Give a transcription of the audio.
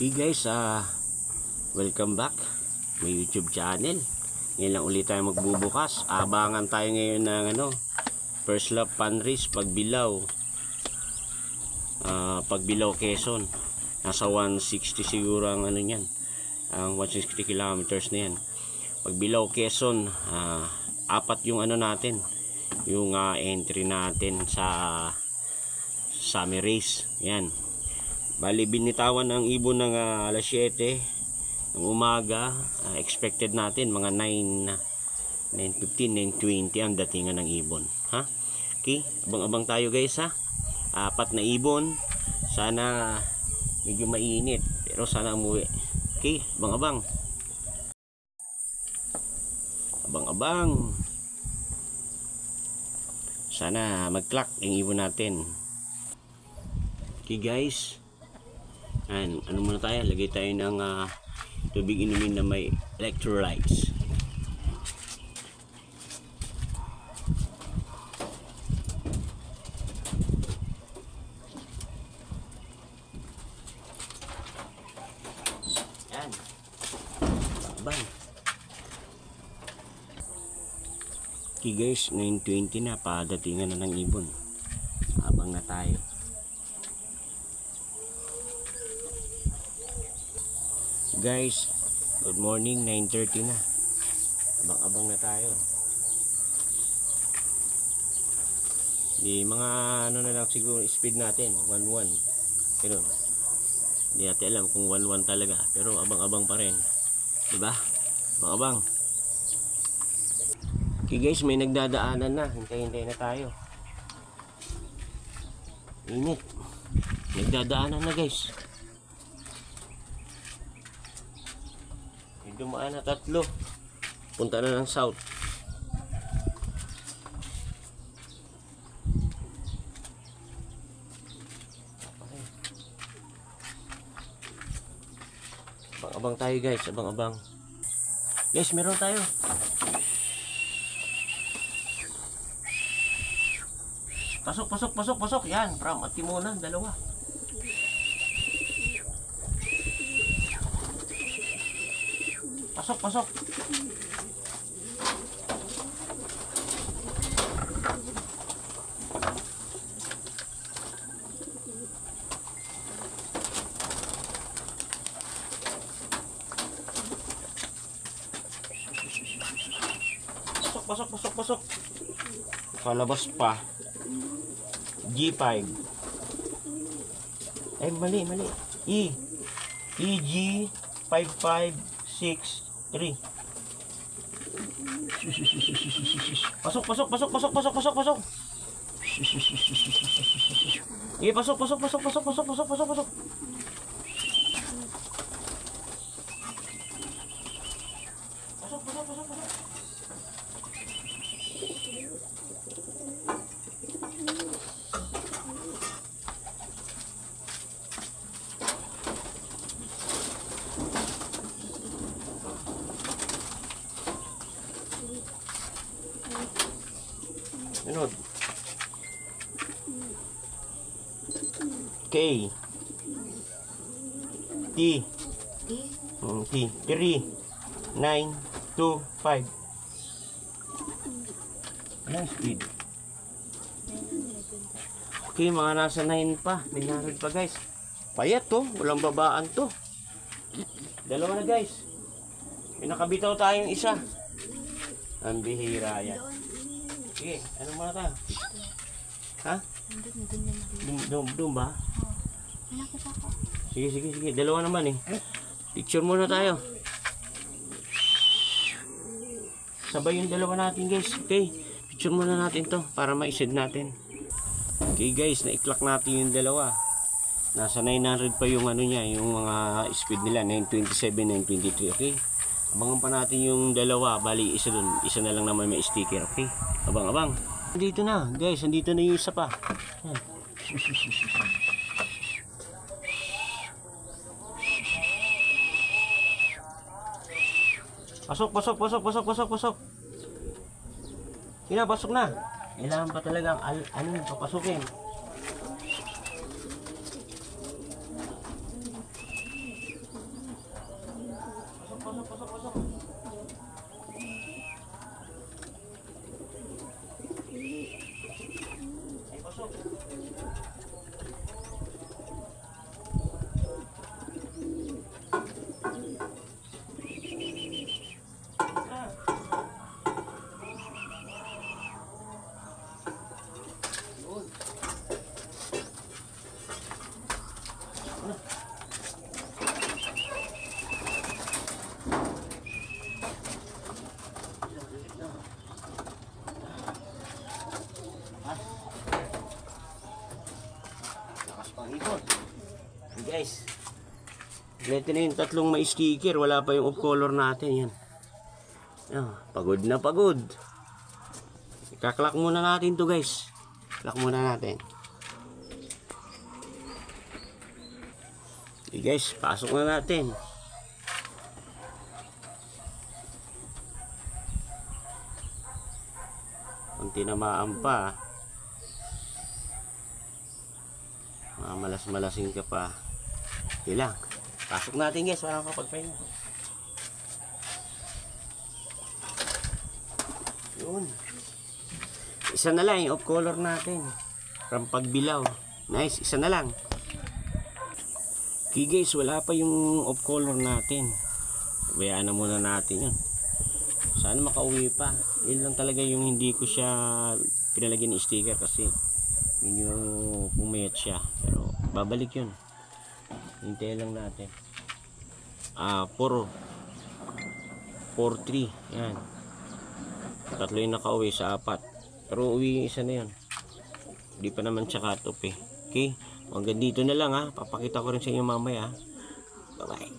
Okay guys, welcome back my YouTube channel. Ngayon lang ulit tayo magbubukas. Abangan tayo ngayon ng first lap panris Pagbilao. Pagbilao Quezon. Nasa 160 siguro ang niyan. Ang 160 kilometers na yan. Pagbilao Quezon, apat yung natin. Yung entry natin sa summer race. Yan. Bali binitawan ang ibon ng alas 7 ng umaga. Expected natin mga 9:15, 9:20 ang datingan ng ibon. Ha? Okay, abang-abang tayo guys ha. Apat na ibon. Sana medyo mainit pero sana umuwi. Okay, abang-abang. Abang-abang. Sana mag-clock yung ibon natin. Okay guys. Ano muna tayo? Lagay tayo ng tubig inumin na may electrolytes. Yan. Bang. Okay guys, 9:20 na. Padatingan na ng ibon. Abang na tayo. Guys, good morning, 9:30 na. Abang-abang na tayo. Di mga na lang siguro speed natin, 1:1. Pero hindi natin alam kung 1:1 talaga, pero abang-abang pa rin. 'Di ba? Abang-abang. Okay guys, may nagdadaanan na. Hintay-hintay na tayo. Init. Nagdadaanan na guys. Dumaan na tatlo. Punta na ng south. Abang-abang tayo guys. Abang-abang. Guys, meron tayo. Pasok, pasok, pasok, pasok. Yan, from Atimunan, dalawa. Pasok, pasok. Pasok, pasok, pasok. Palabas pa. G5. Ay, mali, mali. EG 556 Pasok, pasok, pasok, pasok, pasok, pasok, pasok. Pasok, pasok, pasok, pasok, pasok, pasok, pasok, pasok. Pasok, pasok, pasok, pasok. Sunod. K T 3 9 2 5. Anong speed? Okay, mga nasa 9 pa. May narad pa guys. Payat to. Walang babaan to. Dalawa na guys. May nakabitaw tayong isa. Ang bihira yan. Sige, ano muna tayo? Ha? Doon ba? Sige, sige, sige. Dalawa naman eh. Picture muna tayo. Sabay yung dalawa natin guys. Okay, picture muna natin to para ma-send natin. Okay guys, na-clock natin yung dalawa. Nasa 900 pa yung niya, yung mga speed nila, 927, 923, okay? Abangan pa natin yung dalawa, bali isa dun, isa na lang naman may sticker, okay? Abang-abang. Dito na, guys, andito na yung isa pa. Yan. Pasok, pasok, pasok, pasok, pasok, pasok. Pasok na. Kailangan pa talagang papasukin. Guys, ito na yung tatlong may sticker, wala pa yung off color natin yan. Pagod na pagod. Ikaklak muna natin to guys. Klak muna natin. Okay guys, pasok na natin. Kung tinamaan pa, malas-malasin ka pa. Okay lang. Pasok natin guys, walang kapagpahinga. Yun. Isa na lang yung off color natin. From pagbilaw. Nice, isa na lang. Okay guys, wala pa yung off color natin. Bayaan na muna natin yun. Sana makauwi pa. Yun lang talaga yung hindi ko siya pinalagyan ng sticker kasi yun yung pumayat siya. Pero babalik yun. Hintay lang natin. 4-3. Yan. Tatlo yung nakauwi sa 4. Pero uwi isa na yun. Hindi pa naman siya cut off eh. Okay. Hanggang dito na lang ha. Papakita ko rin sa inyo mamaya. Bye bye.